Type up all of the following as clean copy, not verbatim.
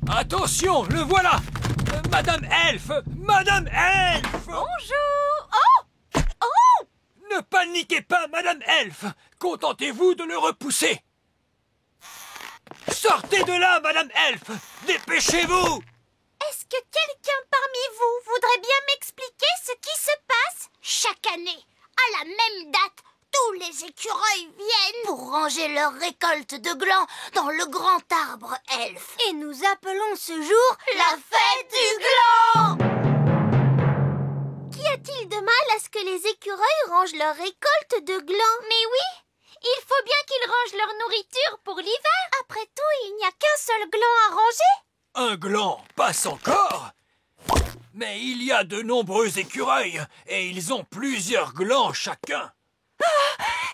Attention, le voilà! Madame Elfe! Madame Elfe! Bonjour! Oh! Oh! Ne paniquez pas, Madame Elfe! Contentez-vous de le repousser! Sortez de là, Madame Elfe! Dépêchez-vous! Est-ce que quelqu'un parmi vous voudrait bien m'expliquer ce qui se passe? Chaque année, à la même date, tous les écureuils viennent pour ranger leur récolte de glands dans le grand arbre elfe. Et nous appelons ce jour la fête du gland! Qu'y a-t-il de mal à ce que les écureuils rangent leur récolte de glands? Mais oui! Il faut bien qu'ils rangent leur nourriture pour l'hiver. Après tout, il n'y a qu'un seul gland à ranger. Un gland passe encore? Mais il y a de nombreux écureuils, et ils ont plusieurs glands chacun.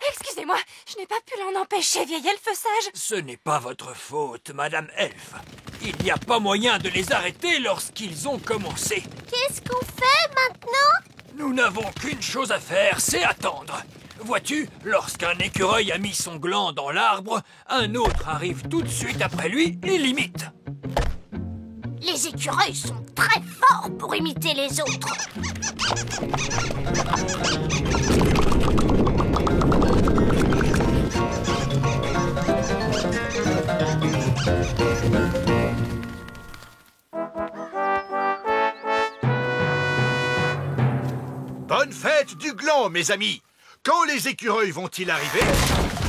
Excusez-moi, je n'ai pas pu l'en empêcher, vieil elfe sage. Ce n'est pas votre faute, Madame Elfe. Il n'y a pas moyen de les arrêter lorsqu'ils ont commencé. Qu'est-ce qu'on fait maintenant? Nous n'avons qu'une chose à faire, c'est attendre. Vois-tu, lorsqu'un écureuil a mis son gland dans l'arbre, un autre arrive tout de suite après lui et l'imite. Les écureuils sont très forts pour imiter les autres. Bonne fête du gland, mes amis! Quand les écureuils vont-ils arriver?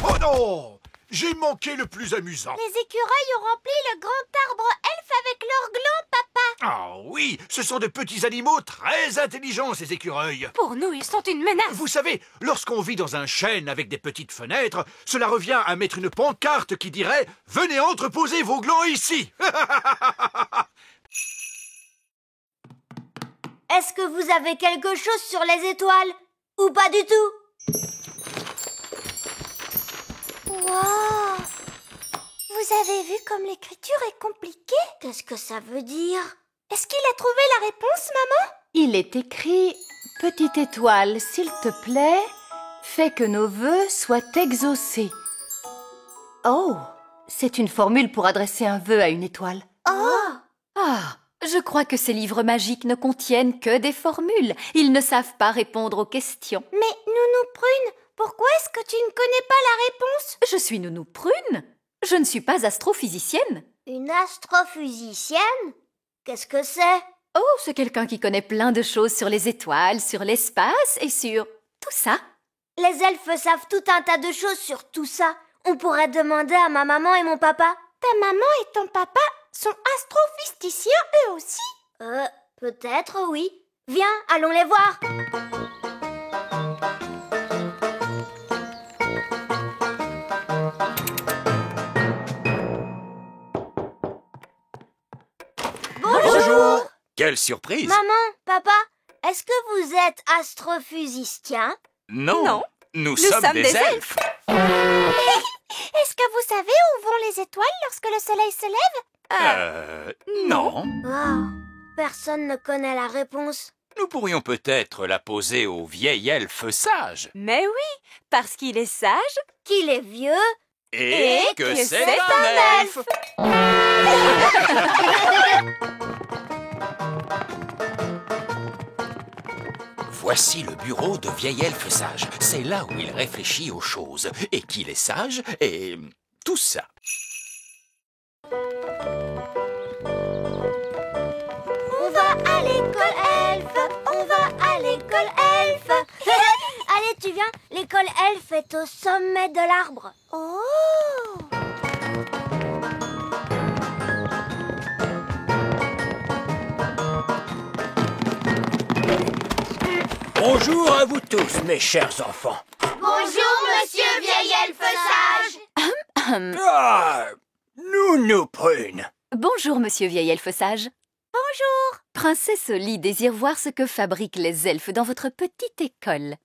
Oh non! J'ai manqué le plus amusant. Les écureuils ont rempli le grand arbre elfe avec leurs glands, papa. Ah oui, ce sont de petits animaux très intelligents, ces écureuils. Pour nous, ils sont une menace. Vous savez, lorsqu'on vit dans un chêne avec des petites fenêtres, cela revient à mettre une pancarte qui dirait « Venez entreposer vos glands ici !» Est-ce que vous avez quelque chose sur les étoiles? Ou pas du tout? Wow! Vous avez vu comme l'écriture est compliquée? Qu'est-ce que ça veut dire? Est-ce qu'il a trouvé la réponse, maman? Il est écrit « Petite étoile, s'il te plaît, fais que nos vœux soient exaucés. » Oh, c'est une formule pour adresser un vœu à une étoile. Oh! Ah, je crois que ces livres magiques ne contiennent que des formules. Ils ne savent pas répondre aux questions. Mais Nounou Prune, pourquoi est-ce que tu ne connais pas la réponse? Je suis Nounou Prune. Je ne suis pas astrophysicienne. Une astrophysicienne? Qu'est-ce que c'est? Oh, c'est quelqu'un qui connaît plein de choses sur les étoiles, sur l'espace et sur tout ça. Les elfes savent tout un tas de choses sur tout ça. On pourrait demander à ma maman et mon papa. Ta maman et ton papa sont astrophysticiens eux aussi? Peut-être oui. Viens, allons les voir. Bonjour! Quelle surprise! Maman, papa, est-ce que vous êtes astrophysiciens? Non, nous sommes des elfes! Est-ce que vous savez où vont les étoiles lorsque le soleil se lève? Non. Oh, personne ne connaît la réponse. Nous pourrions peut-être la poser au vieil elfe sage. Mais oui, parce qu'il est sage. Qu'il est vieux. Et que c'est c'est un elfe! Voici le bureau de vieil elfe sage. C'est là où il réfléchit aux choses. Et qu'il est sage et tout ça. On va à l'école elfe. On va à l'école elfe. Allez, tu viens. L'école elfe est au sommet de l'arbre. Oh! Bonjour à vous tous, mes chers enfants. Bonjour, monsieur vieil elfe sage. Ah, Nounou Prune. Bonjour, monsieur vieil elfe sage. Bonjour. Princesse Oli désire voir ce que fabriquent les elfes dans votre petite école.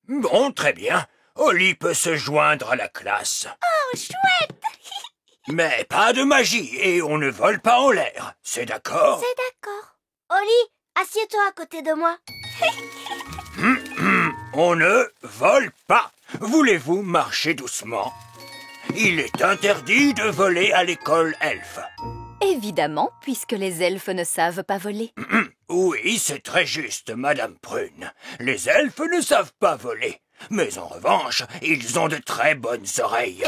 Bon, très bien. Oli peut se joindre à la classe. Oh, chouette. Mais pas de magie et on ne vole pas en l'air. C'est d'accord? C'est d'accord. Oli, assieds-toi à côté de moi. On ne vole pas. Voulez-vous marcher doucement? Il est interdit de voler à l'école elfe. Évidemment, puisque les elfes ne savent pas voler. Oui, c'est très juste, Madame Prune. Les elfes ne savent pas voler. Mais en revanche, ils ont de très bonnes oreilles.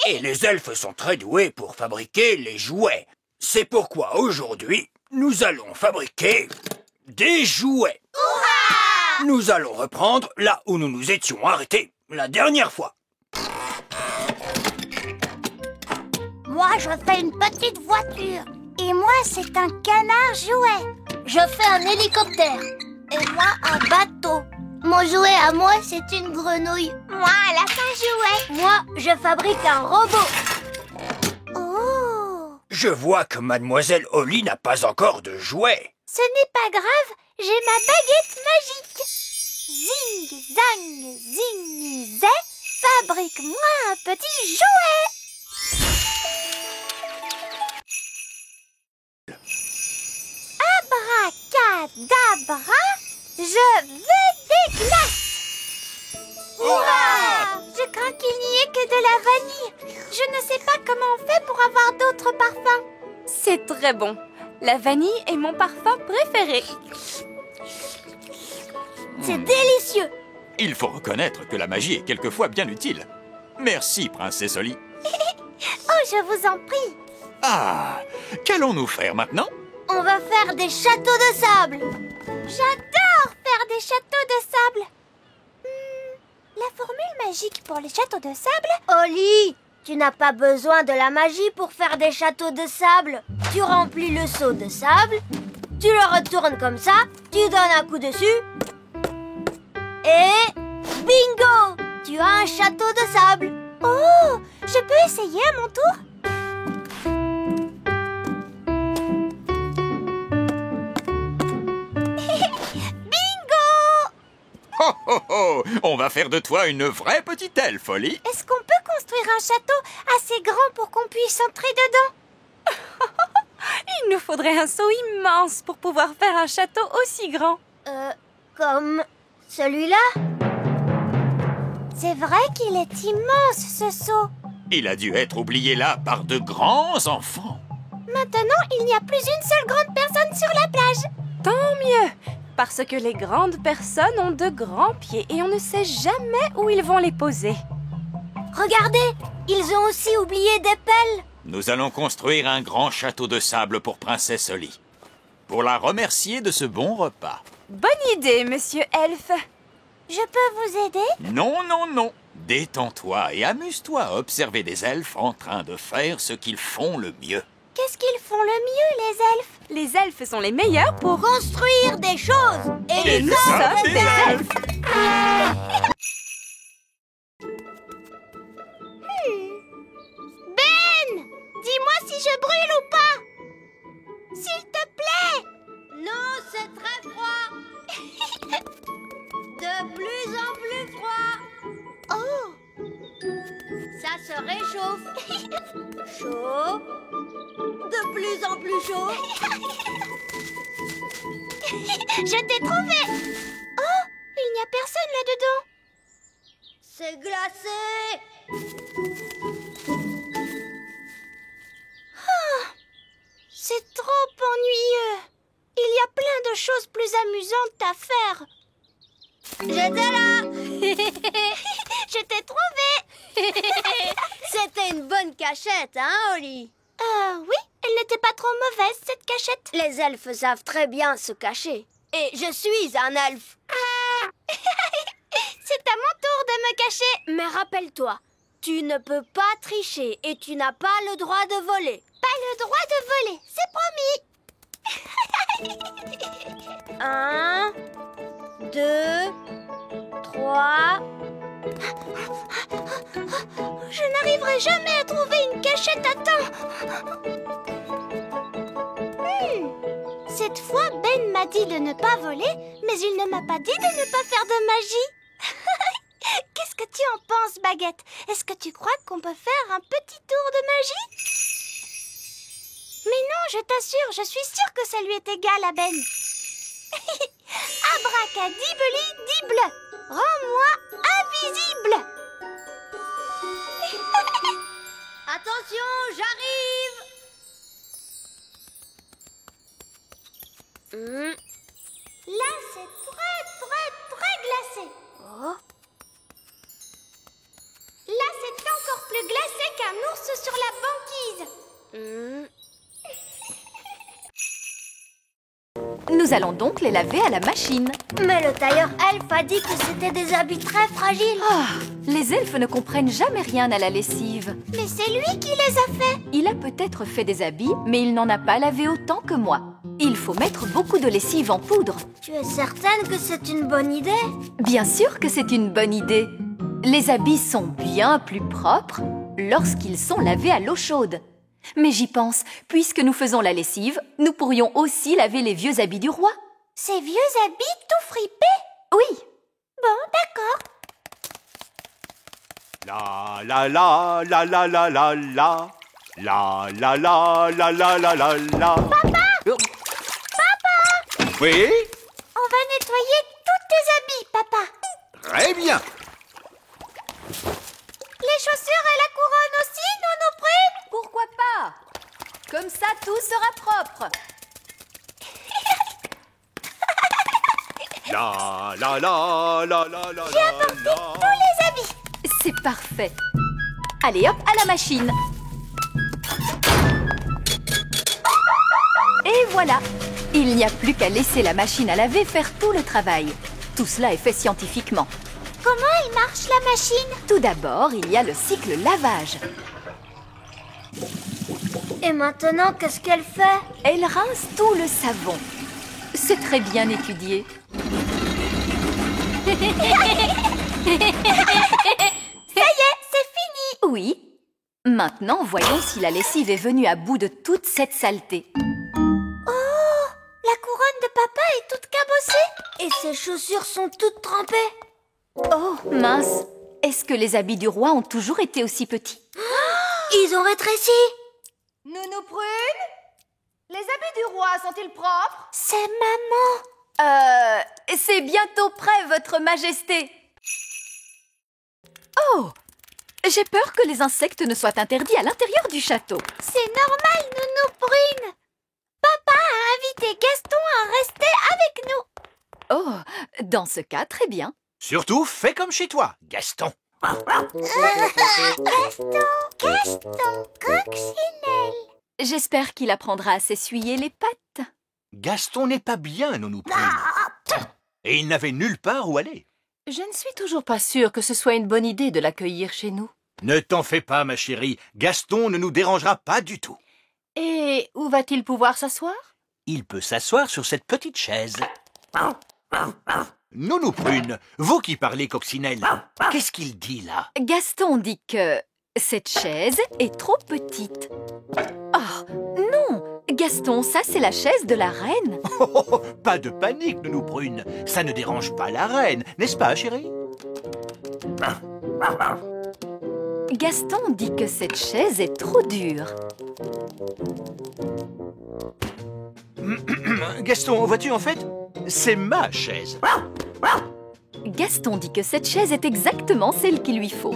Et les elfes sont très doués pour fabriquer les jouets. C'est pourquoi aujourd'hui, nous allons fabriquer des jouets. Nous allons reprendre là où nous nous étions arrêtés la dernière fois. Moi, je fais une petite voiture. Et moi, c'est un canard jouet. Je fais un hélicoptère. Et moi, un bateau. Mon jouet à moi, c'est une grenouille. Moi, un lapin jouet. Moi, je fabrique un robot. Oh! Je vois que Mademoiselle Holly n'a pas encore de jouets. Ce n'est pas grave, j'ai ma baguette magique. Zing, zang, zing, zé, fabrique-moi un petit jouet. Abracadabra, je veux des glaces. Hurrah! Je crains qu'il n'y ait que de la vanille. Je ne sais pas comment on fait pour avoir d'autres parfums. C'est très bon. La vanille est mon parfum préféré. C'est délicieux. Il faut reconnaître que la magie est quelquefois bien utile. Merci, Princesse Holly. Oh, je vous en prie. Ah, qu'allons-nous faire maintenant? On va faire des châteaux de sable. J'adore faire des châteaux de sable. La formule magique pour les châteaux de sable... Holly, tu n'as pas besoin de la magie pour faire des châteaux de sable. Tu remplis le seau de sable, tu le retournes comme ça, tu donnes un coup dessus, et bingo! Tu as un château de sable. Oh, je peux essayer à mon tour? Oh oh oh! On va faire de toi une vraie petite elfe, Holly. Est-ce qu'on peut construire un château assez grand pour qu'on puisse entrer dedans? Il nous faudrait un seau immense pour pouvoir faire un château aussi grand. Comme celui-là? C'est vrai qu'il est immense, ce seau. Il a dû être oublié là par de grands enfants. Maintenant, il n'y a plus une seule grande personne sur la plage. Tant mieux, parce que les grandes personnes ont de grands pieds et on ne sait jamais où ils vont les poser. Regardez, ils ont aussi oublié des pelles. Nous allons construire un grand château de sable pour Princesse Holly, pour la remercier de ce bon repas. Bonne idée, monsieur Elfe. Je peux vous aider? Non, non, non. Détends-toi et amuse-toi à observer des elfes en train de faire ce qu'ils font le mieux. Qu'est-ce qu'ils font le mieux, les elfes? Les elfes sont les meilleurs pour... Construire des choses. Et nous sommes des elfes. Ben, dis-moi si je brûle ou pas. S'il te plaît. Non, c'est très froid. De plus en plus froid. Oh, ça se réchauffe. Chaud. De plus en plus chaud. Je t'ai trouvé. Oh, il n'y a personne là-dedans. C'est glacé. C'est trop ennuyeux. Il y a plein de choses plus amusantes à faire. J'étais là. Je t'ai trouvé. C'était une bonne cachette, hein, Holly? Oui, elle n'était pas trop mauvaise, cette cachette. Les elfes savent très bien se cacher. Et je suis un elfe. C'est à mon tour de me cacher. Mais rappelle-toi, tu ne peux pas tricher et tu n'as pas le droit de voler. Pas le droit de voler, c'est promis. 1, 2, 3... Je n'arriverai jamais à trouver une cachette à temps. Cette fois, Ben m'a dit de ne pas voler, mais il ne m'a pas dit de ne pas faire de magie. Qu'est-ce que tu en penses, Baguette? Est-ce que tu crois qu'on peut faire un petit tour de magie? Mais non, je t'assure, je suis sûre que ça lui est égal à Ben. Abracadibli-dible, rends-moi invisible. Attention, j'arrive. Là, c'est très glacé. Oh. Là, c'est encore plus glacé qu'un ours sur la banquise. Nous allons donc les laver à la machine. Mais le tailleur elfe a dit que c'était des habits très fragiles. Ah, les elfes ne comprennent jamais rien à la lessive. Mais c'est lui qui les a faits. Il a peut-être fait des habits, mais il n'en a pas lavé autant que moi. Il faut mettre beaucoup de lessive en poudre. Tu es certaine que c'est une bonne idée? Bien sûr que c'est une bonne idée. Les habits sont bien plus propres lorsqu'ils sont lavés à l'eau chaude. Mais j'y pense, puisque nous faisons la lessive, nous pourrions aussi laver les vieux habits du roi. Ces vieux habits tout fripés? Oui. Bon, d'accord. La la la la la la la la. La la la la la la la la. Papa! Oui? On va nettoyer tous tes habits, papa. Très bien. Les chaussures et la couronne aussi, Nounou-Prune? Pourquoi pas? Comme ça, tout sera propre. La la la la la la. J'ai apporté tous les habits. C'est parfait. Allez hop, à la machine. Et voilà. Il n'y a plus qu'à laisser la machine à laver faire tout le travail. Tout cela est fait scientifiquement. Comment elle marche, la machine? Tout d'abord, il y a le cycle lavage. Et maintenant, qu'est-ce qu'elle fait? Elle rince tout le savon. C'est très bien étudié. Ça y est, c'est fini. Oui. Maintenant, voyons si la lessive est venue à bout de toute cette saleté. La couronne de papa est toute cabossée. Et ses chaussures sont toutes trempées. Oh, mince. Est-ce que les habits du roi ont toujours été aussi petits? Ils ont rétréci. Nounou Prune? Les habits du roi sont-ils propres? C'est maman. C'est bientôt prêt, votre majesté. Oh, j'ai peur que les insectes ne soient interdits à l'intérieur du château. C'est normal, Nounou-Prune. Papa a invité Gaston à rester avec nous. Oh, dans ce cas, très bien. Surtout, fais comme chez toi, Gaston. Gaston, coccinelle. J'espère qu'il apprendra à s'essuyer les pattes. Gaston n'est pas bien, Nounou Prune. Et il n'avait nulle part où aller. Je ne suis toujours pas sûre que ce soit une bonne idée de l'accueillir chez nous. Ne t'en fais pas, ma chérie. Gaston ne nous dérangera pas du tout. Et où va-t-il pouvoir s'asseoir? Il peut s'asseoir sur cette petite chaise. Nounou Prune, vous qui parlez coccinelle, qu'est-ce qu'il dit là? Gaston dit que cette chaise est trop petite. Oh, non! Gaston, ça c'est la chaise de la reine. Oh, pas de panique, Nounou Prune. Ça ne dérange pas la reine, n'est-ce pas, chérie? Gaston dit que cette chaise est trop dure. Gaston, vois-tu, en fait, c'est ma chaise. Gaston dit que cette chaise est exactement celle qu'il lui faut.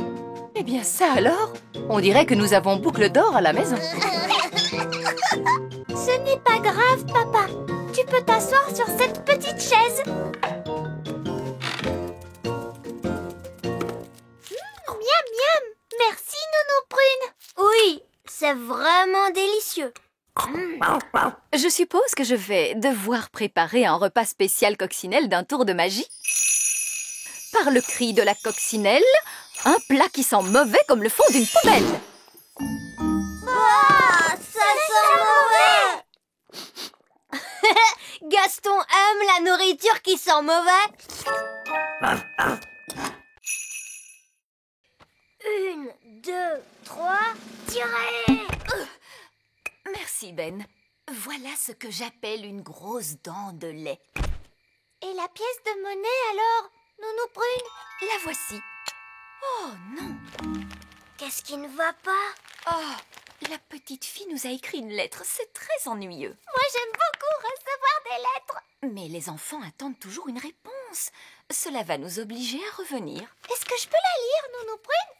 Eh bien ça alors? On dirait que nous avons boucle d'or à la maison. Ce n'est pas grave, papa. Tu peux t'asseoir sur cette petite chaise. Miam, miam. Merci, Nounou-Prune. Oui, c'est vraiment délicieux. Je suppose que je vais devoir préparer un repas spécial coccinelle d'un tour de magie. Par le cri de la coccinelle, un plat qui sent mauvais comme le fond d'une poubelle. Ah, ça sent mauvais. Gaston aime la nourriture qui sent mauvais. 1, 2, 3, tirez. Merci Ben. Voilà ce que j'appelle une grosse dent de lait. Et la pièce de monnaie alors, Nounou-Prune? La voici. Oh non! Qu'est-ce qui ne va pas? Oh, la petite fille nous a écrit une lettre. C'est très ennuyeux. Moi, j'aime beaucoup recevoir des lettres. Mais les enfants attendent toujours une réponse. Cela va nous obliger à revenir. Est-ce que je peux la lire, Nounou-Prune?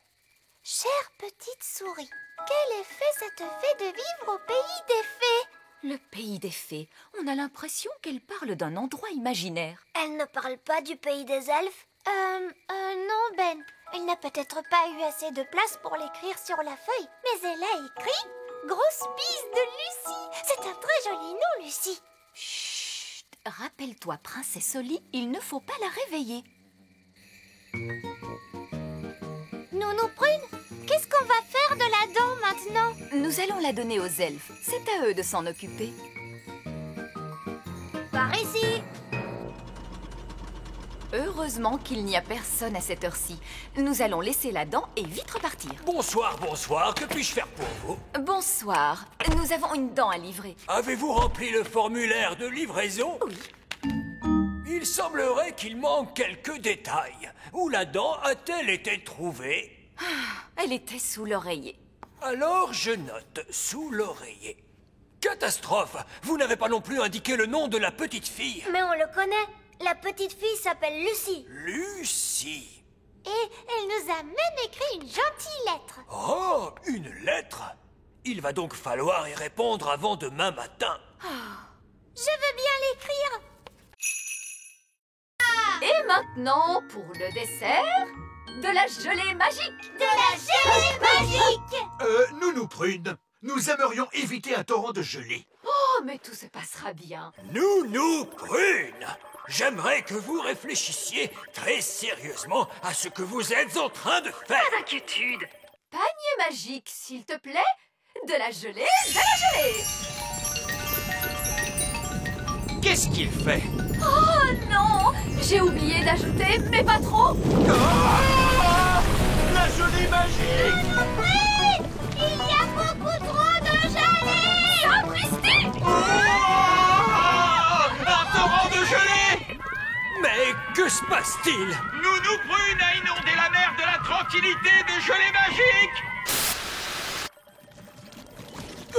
Chère petite souris, Quel effet ça te fait de vivre au pays des fées? Le pays des fées. On a l'impression qu'elle parle d'un endroit imaginaire. Elle ne parle pas du pays des elfes? Non, Ben. Elle n'a peut-être pas eu assez de place pour l'écrire sur la feuille, mais elle a écrit « Grosse bise de Lucie ». C'est un très joli nom, Lucie. Chut! Rappelle-toi, Princesse Oli, il ne faut pas la réveiller. Nounou Prune, qu'est-ce qu'on va faire de la dent maintenant? Nous allons la donner aux elfes. C'est à eux de s'en occuper. Par ici. Heureusement qu'il n'y a personne à cette heure-ci. Nous allons laisser la dent et vite repartir. Bonsoir, bonsoir, que puis-je faire pour vous? Bonsoir. Nous avons une dent à livrer. Avez-vous rempli le formulaire de livraison? Oui. Il semblerait qu'il manque quelques détails. Où la dent a-t-elle été trouvée? Elle était sous l'oreiller. Alors je note sous l'oreiller. Catastrophe! Vous n'avez pas non plus indiqué le nom de la petite fille. Mais on le connaît. La petite fille s'appelle Lucie. Lucie. Et elle nous a même écrit une gentille lettre. Oh, une lettre. Il va donc falloir y répondre avant demain matin. Je veux bien l'écrire. Et maintenant, pour le dessert, de la gelée magique. De la gelée magique. Nounou Prune, nous aimerions éviter un torrent de gelée. Oh, mais tout se passera bien. Nounou Prune, j'aimerais que vous réfléchissiez très sérieusement à ce que vous êtes en train de faire. Pas d'inquiétude. Panier magique, s'il te plaît. De la gelée, de la gelée. Qu'est-ce qu'il fait? Oh non, j'ai oublié d'ajouter, mais pas trop. La gelée magique! Oui, il y a beaucoup trop de gelée. Sapristi! Un torrent de gelée! Mais que se passe-t-il? Nounou Prune a inondé la mer de la tranquillité de gelée magique!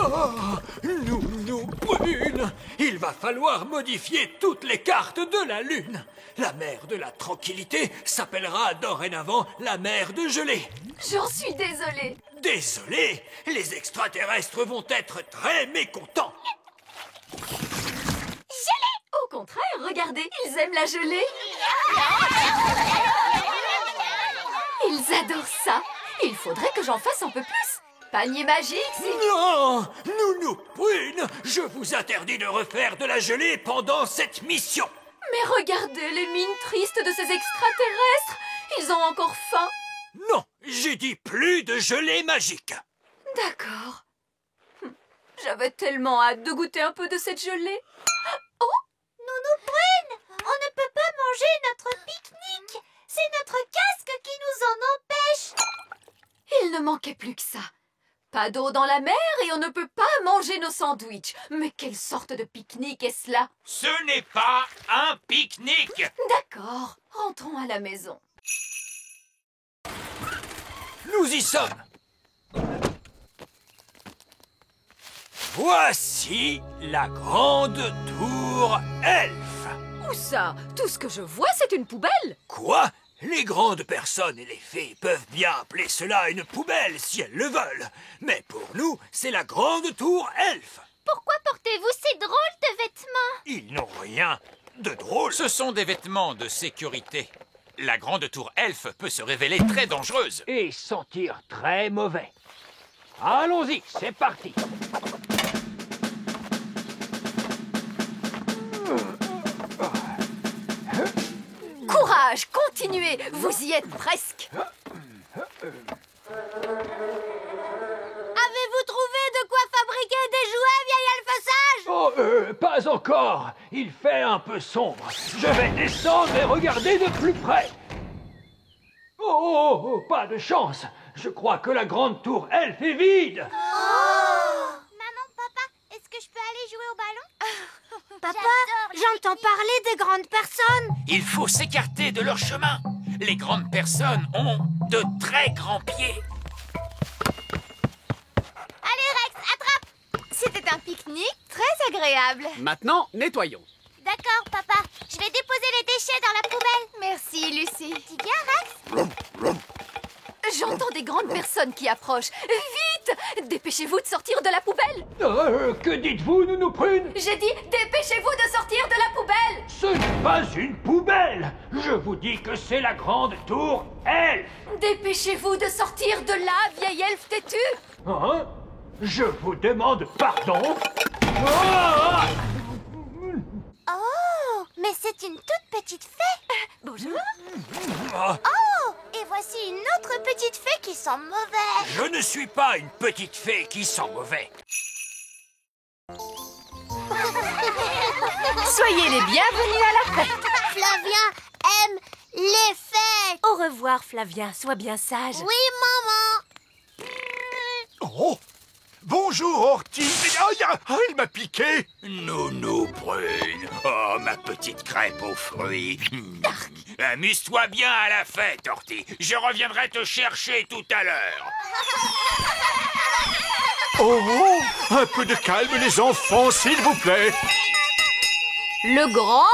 Oh, Nounou Prune, il va falloir modifier toutes les cartes de la Lune. La mer de la tranquillité s'appellera dorénavant la mer de gelée. J'en suis désolée. Désolé, les extraterrestres vont être très mécontents. Au contraire, regardez, ils aiment la gelée. Ils adorent ça. Il faudrait que j'en fasse un peu plus. Panier magique, c'est... Non, Nounou Prune, je vous interdis de refaire de la gelée pendant cette mission. Mais regardez les mines tristes de ces extraterrestres. Ils ont encore faim. Non, j'ai dit plus de gelée magique. D'accord. J'avais tellement hâte de goûter un peu de cette gelée. Nounou Prune, on ne peut pas manger notre pique-nique. C'est notre casque qui nous en empêche. Il ne manquait plus que ça. Pas d'eau dans la mer et on ne peut pas manger nos sandwichs. Mais quelle sorte de pique-nique est-ce là? Ce n'est pas un pique-nique! D'accord, rentrons à la maison. Nous y sommes. Voici la grande tour elfe. Où ça? Tout ce que je vois, c'est une poubelle. Quoi? Les grandes personnes et les fées peuvent bien appeler cela une poubelle si elles le veulent. Mais pour nous, c'est la grande tour elfe. Pourquoi portez-vous ces drôles de vêtements? Ils n'ont rien de drôle. Ce sont des vêtements de sécurité. La grande tour elfe peut se révéler très dangereuse. Et sentir très mauvais. Allons-y, c'est parti. Courage, continuez, vous y êtes presque. Avez-vous trouvé de quoi fabriquer des jouets, vieil elfe sage? Oh, pas encore. Il fait un peu sombre. Je vais descendre et regarder de plus près. Oh, pas de chance. Je crois que la grande tour elfe est vide. Maman, papa, est-ce que je peux aller jouer au ballon? Papa, j'entends parler des grandes personnes. Il faut s'écarter de leur chemin. Les grandes personnes ont de très grands pieds. Allez, Rex, attrape. C'était un pique-nique très agréable. Maintenant, nettoyons. D'accord, papa. Je vais déposer les déchets dans la poubelle. Merci, Lucie. Tu viens, Rex? J'en J'entends des grandes personnes qui approchent. Vite! Dépêchez-vous de sortir de la poubelle. Que dites-vous, Nounou Prune? J'ai dit, dépêchez-vous de sortir de la poubelle. Ce n'est pas une poubelle. Je vous dis que c'est la grande tour elfe. Dépêchez-vous de sortir de là, vieille elfe têtue. Hein? Je vous demande pardon. Ah! Oh, mais c'est une toute petite fée. Bonjour. Oh, et voici une autre petite fée qui sent mauvais. Je ne suis pas une petite fée qui sent mauvais. Soyez les bienvenus à la fête. Flavien aime les fêtes. Au revoir, Flavien. Sois bien sage. Oui, maman. Oh! Bonjour, Horty. Il m'a piqué. Nounou Prune. Oh, ma petite crêpe aux fruits. Amuse-toi bien à la fête, Horty. Je reviendrai te chercher tout à l'heure. Oh! Un peu de calme, les enfants, s'il vous plaît. Le grand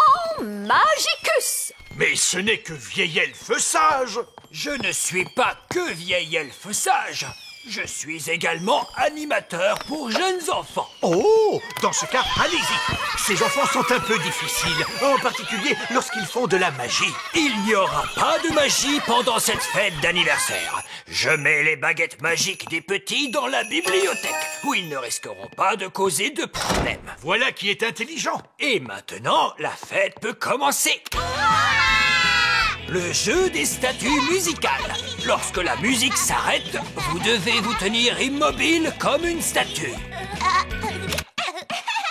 Magicus. Mais ce n'est que vieil elfe sage. Je ne suis pas que vieil elfe sage. Je suis également animateur pour jeunes enfants. Oh! Dans ce cas, allez-y. Ces enfants sont un peu difficiles, en particulier lorsqu'ils font de la magie. Il n'y aura pas de magie pendant cette fête d'anniversaire. Je mets les baguettes magiques des petits dans la bibliothèque, où ils ne risqueront pas de causer de problèmes. Voilà qui est intelligent. Et maintenant, la fête peut commencer. Le jeu des statues musicales. Lorsque la musique s'arrête, vous devez vous tenir immobile comme une statue.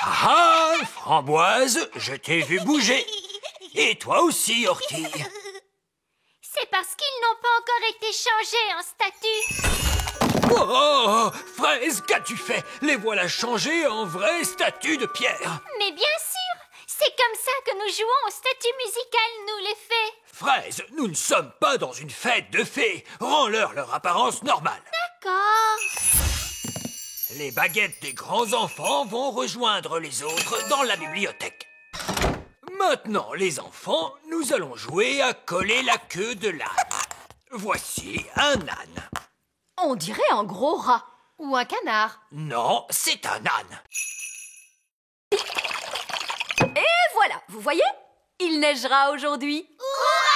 Ah, Framboise, je t'ai vu bouger. Et toi aussi, Horty. C'est parce qu'ils n'ont pas encore été changés en statue. Oh, Fraise, qu'as-tu fait? Les voilà changés en vraies statues de pierre. Mais bien sûr, c'est comme ça que nous jouons aux statues musicales, nous les fées. Fraise, nous ne sommes pas dans une fête de fées. Rends-leur leur apparence normale. D'accord. Les baguettes des grands enfants vont rejoindre les autres dans la bibliothèque. Maintenant, les enfants, nous allons jouer à coller la queue de l'âne. Voici un âne. On dirait un gros rat. Ou un canard. Non, c'est un âne. Et voilà, vous voyez? Il neigera aujourd'hui.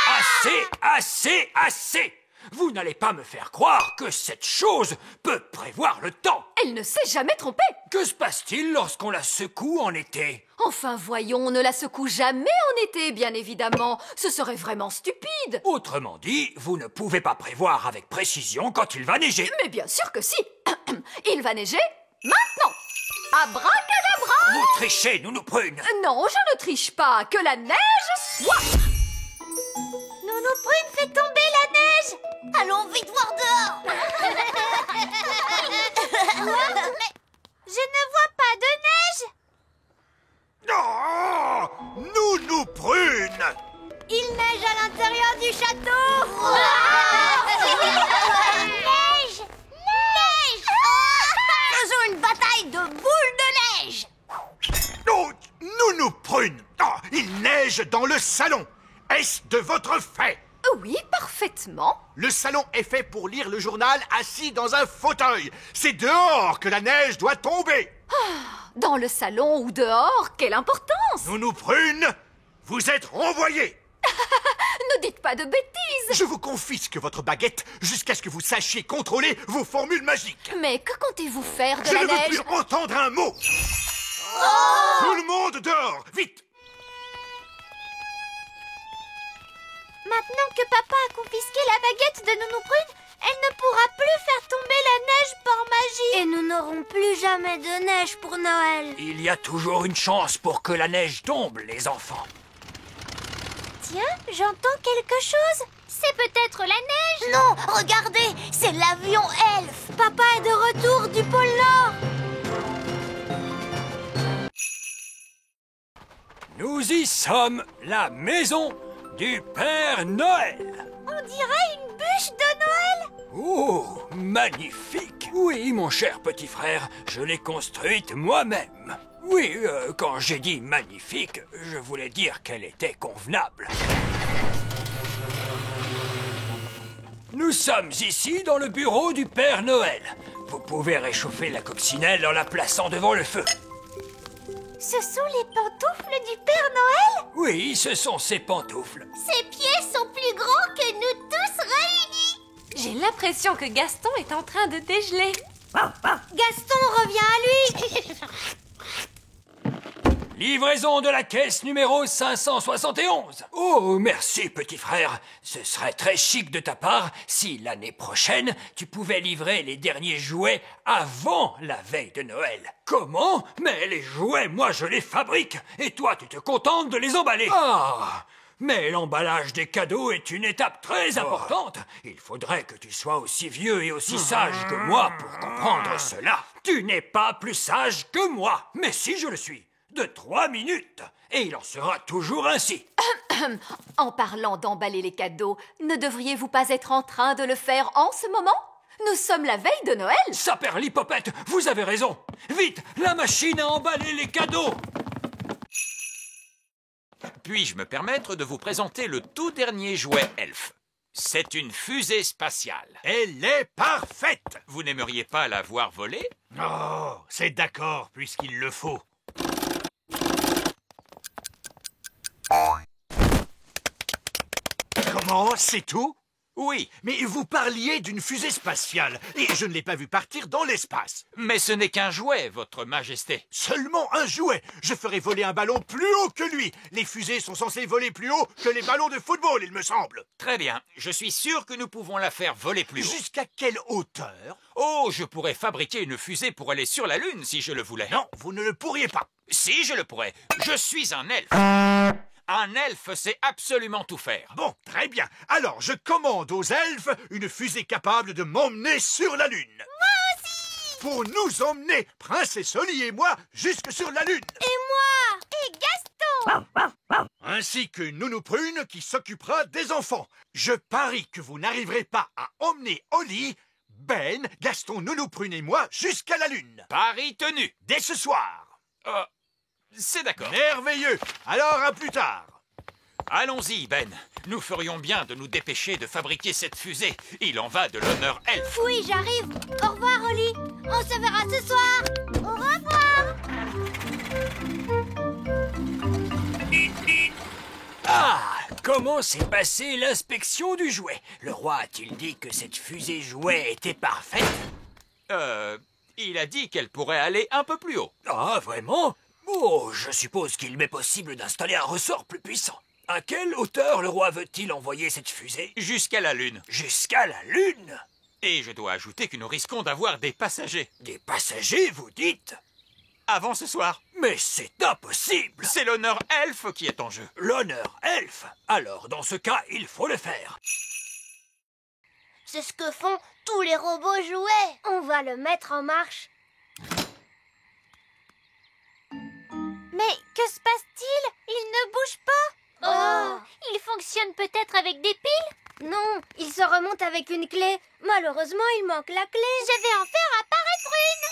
Assez, assez, assez! Vous n'allez pas me faire croire que cette chose peut prévoir le temps. Elle ne s'est jamais trompée. Que se passe-t-il lorsqu'on la secoue en été? Enfin, voyons, on ne la secoue jamais en été, bien évidemment. Ce serait vraiment stupide. Autrement dit, vous ne pouvez pas prévoir avec précision quand il va neiger. Mais bien sûr que si. Il va neiger maintenant. Abracadabra. Vous trichez, Nounou Prune. Non, je ne triche pas. Que la neige soit. Nounou Prune fait tomber la neige. Allons vite voir dehors. Mais je ne vois pas de neige. Oh! Nounou Prune. Il neige à l'intérieur du château. Neige. Neige. Faisons une bataille de boules de neige. Oh, Nounou Prune. Oh, il neige dans le salon. Est-ce de votre fait? Oui, parfaitement. Le salon est fait pour lire le journal assis dans un fauteuil. C'est dehors que la neige doit tomber. Dans le salon ou dehors, quelle importance. Nounou Prune, vous êtes renvoyée. Ne dites pas de bêtises. Je vous confisque votre baguette jusqu'à ce que vous sachiez contrôler vos formules magiques. Mais que comptez-vous faire de Je la ne veux neige? plus entendre un mot. Tout le monde dehors, vite. Maintenant que papa a confisqué la baguette de Nounou Prune, elle ne pourra plus faire tomber la neige par magie. Et nous n'aurons plus jamais de neige pour Noël. Il y a toujours une chance pour que la neige tombe, les enfants. Tiens, j'entends quelque chose. C'est peut-être la neige. Non, regardez, c'est l'avion elfe. Papa est de retour du pôle Nord. Nous y sommes, la maison du Père Noël. On dirait une bûche de Noël. Oh, magnifique! Oui, mon cher petit frère, je l'ai construite moi-même. Oui, quand j'ai dit magnifique, je voulais dire qu'elle était convenable. Nous sommes ici dans le bureau du Père Noël. Vous pouvez réchauffer la coccinelle en la plaçant devant le feu. Ce sont les pantoufles du Père Noël? Oui, ce sont ces pantoufles. Ses pieds sont plus grands que nous tous réunis. J'ai l'impression que Gaston est en train de dégeler. Gaston revient à lui. Livraison de la caisse numéro 571. Oh, merci, petit frère. Ce serait très chic de ta part si, l'année prochaine, tu pouvais livrer les derniers jouets avant la veille de Noël. Comment? Mais les jouets, moi, je les fabrique. Et toi, tu te contentes de les emballer. Ah! Mais l'emballage des cadeaux est une étape très importante. Il faudrait que tu sois aussi vieux et aussi sage que moi pour comprendre cela. Tu n'es pas plus sage que moi. Mais si je le suis. De 3 minutes. Et il en sera toujours ainsi. En parlant d'emballer les cadeaux, ne devriez-vous pas être en train de le faire en ce moment? Nous sommes la veille de Noël. Saperlipopette, vous avez raison. Vite, la machine à emballer les cadeaux. Puis-je me permettre de vous présenter le tout dernier jouet elfe? C'est une fusée spatiale. Elle est parfaite. Vous n'aimeriez pas la voir voler? Oh, c'est d'accord, puisqu'il le faut. Comment? C'est tout? Oui, Mais vous parliez d'une fusée spatiale, et je ne l'ai pas vue partir dans l'espace. mais ce n'est qu'un jouet, votre majesté. Seulement un jouet. Je ferai voler un ballon plus haut que lui. Les fusées sont censées voler plus haut que les ballons de football, il me semble. Très bien, je suis sûr que nous pouvons la faire voler plus haut. Jusqu'à quelle hauteur? Oh, je pourrais fabriquer une fusée pour aller sur la Lune si je le voulais. Non, vous ne le pourriez pas. Si je le pourrais. Je suis un elfe. Un elfe sait absolument tout faire. Bon, très bien. Alors, je commande aux elfes une fusée capable de m'emmener sur la Lune. Moi aussi! Pour nous emmener, Princesse Oli et moi, jusque sur la Lune. Et moi? Et Gaston? Ainsi que Nounou Prune qui s'occupera des enfants. Je parie que vous n'arriverez pas à emmener Oli, Ben, Gaston, Nounou Prune et moi jusqu'à la Lune. Pari tenu. Dès ce soir. C'est d'accord. Merveilleux. Alors, à plus tard. Allons-y, Ben. Nous ferions bien de nous dépêcher de fabriquer cette fusée. Il en va de l'honneur elfe. Oui, j'arrive. Au revoir, Oli. On se verra ce soir. Au revoir. Ah! Comment s'est passée l'inspection du jouet? Le roi a-t-il dit que cette fusée jouet était parfaite? Il a dit qu'elle pourrait aller un peu plus haut. Ah, vraiment? Oh, je suppose qu'il m'est possible d'installer un ressort plus puissant. À quelle hauteur le roi veut-il envoyer cette fusée? Jusqu'à la Lune. Jusqu'à la Lune? Et je dois ajouter que nous risquons d'avoir des passagers. Des passagers, vous dites? Avant ce soir. Mais c'est impossible! C'est l'honneur elfe qui est en jeu. L'honneur elfe? Alors, dans ce cas, il faut le faire. C'est ce que font tous les robots jouets. On va le mettre en marche. Mais que se passe-t-il? Il ne bouge pas. Oh, il fonctionne peut-être avec des piles? Non, il se remonte avec une clé. Malheureusement, il manque la clé. Je vais en faire apparaître une.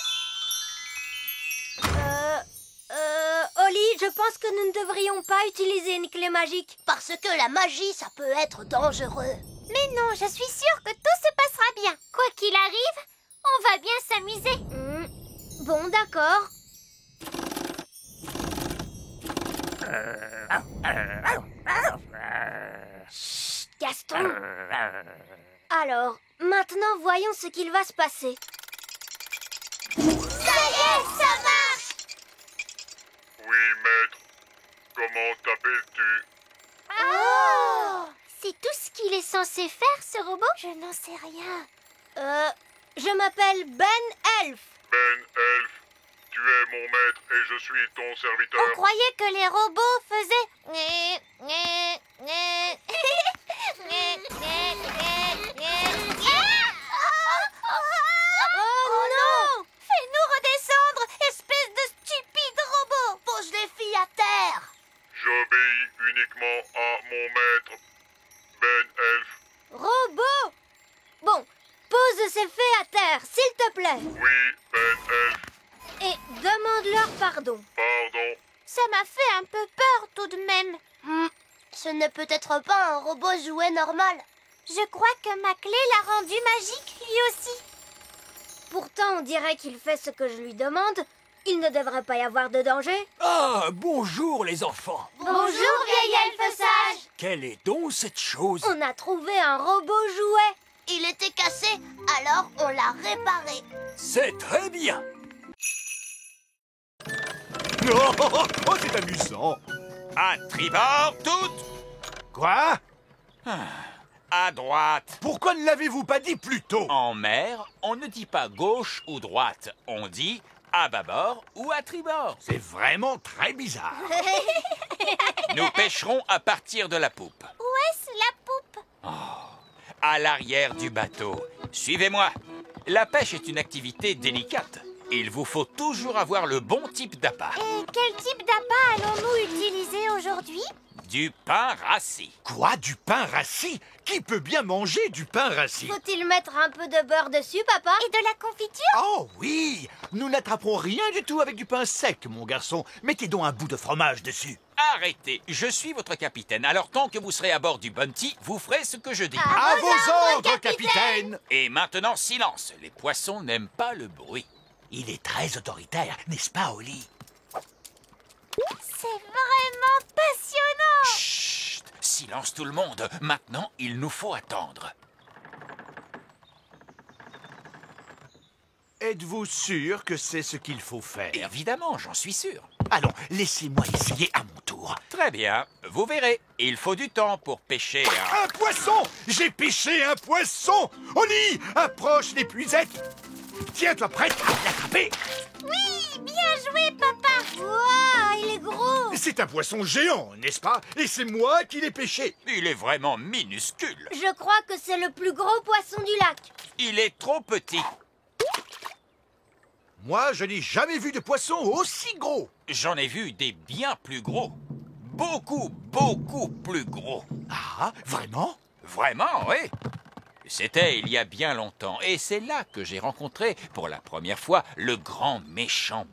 Oli, je pense que nous ne devrions pas utiliser une clé magique. Parce que la magie, ça peut être dangereux. Mais non, je suis sûre que tout se passera bien. Quoi qu'il arrive, on va bien s'amuser. Bon, d'accord. Chut, Gaston. Alors, maintenant voyons ce qu'il va se passer. Ça y est, ça marche! Oui, maître. Comment t'appelles-tu? Oh! C'est tout ce qu'il est censé faire, ce robot? Je n'en sais rien. Je m'appelle Ben Elf. Ben Elf. Tu es mon maître et je suis ton serviteur. On croyait que les robots faisaient... Oh non! Fais-nous redescendre, espèce de stupide robot! Pose les filles à terre! J'obéis uniquement à mon maître, Ben Elf. Robot! Bon, pose ces fées à terre, s'il te plaît. Oui, Ben Elf. Et demande-leur pardon. Pardon. Ça m'a fait un peu peur tout de même. Ce n'est peut-être pas un robot jouet normal. Je crois que ma clé l'a rendu magique, lui aussi. Pourtant, on dirait qu'il fait ce que je lui demande. Il ne devrait pas y avoir de danger. Ah, bonjour les enfants. Bonjour, vieil elfe sage. Quelle est donc cette chose? On a trouvé un robot jouet. Il était cassé, alors on l'a réparé. C'est très bien. Oh, c'est amusant. À tribord, toutes. Quoi? À droite. Pourquoi ne l'avez-vous pas dit plus tôt? En mer, on ne dit pas gauche ou droite. On dit à bâbord ou à tribord. C'est vraiment très bizarre. Nous pêcherons à partir de la poupe. Où est-ce la poupe? À l'arrière du bateau. Suivez-moi. La pêche est une activité délicate. Il vous faut toujours avoir le bon type d'appât. Et quel type d'appât allons-nous utiliser aujourd'hui? Du pain rassis. Quoi? Du pain rassis? Qui peut bien manger du pain rassis? Faut-il mettre un peu de beurre dessus, papa? Et de la confiture? Oh oui! Nous n'attraperons rien du tout avec du pain sec, mon garçon. Mettez donc un bout de fromage dessus. Arrêtez, je suis votre capitaine. Alors tant que vous serez à bord du Bounty, vous ferez ce que je dis. À vos ordres, capitaine! Et maintenant, silence. Les poissons n'aiment pas le bruit. Il est très autoritaire, n'est-ce pas, Oli? C'est vraiment passionnant! Chut! Silence tout le monde. Maintenant, il nous faut attendre. Êtes-vous sûr que c'est ce qu'il faut faire? Évidemment, j'en suis sûr. Allons, laissez-moi essayer à mon tour. Très bien, vous verrez. Il faut du temps pour pêcher un... Un poisson! J'ai pêché un poisson! Oli, approche l'épuisette! Tiens-toi prête à l'attraper! Oui, bien joué, papa! Wow, il est gros! C'est un poisson géant, n'est-ce pas? Et c'est moi qui l'ai pêché. Il est vraiment minuscule. Je crois que c'est le plus gros poisson du lac. Il est trop petit. Moi, je n'ai jamais vu de poisson aussi gros. J'en ai vu des bien plus gros. Beaucoup, beaucoup plus gros. Ah, vraiment? Vraiment, oui. C'était il y a bien longtemps. Et c'est là que j'ai rencontré pour la première fois le grand méchant.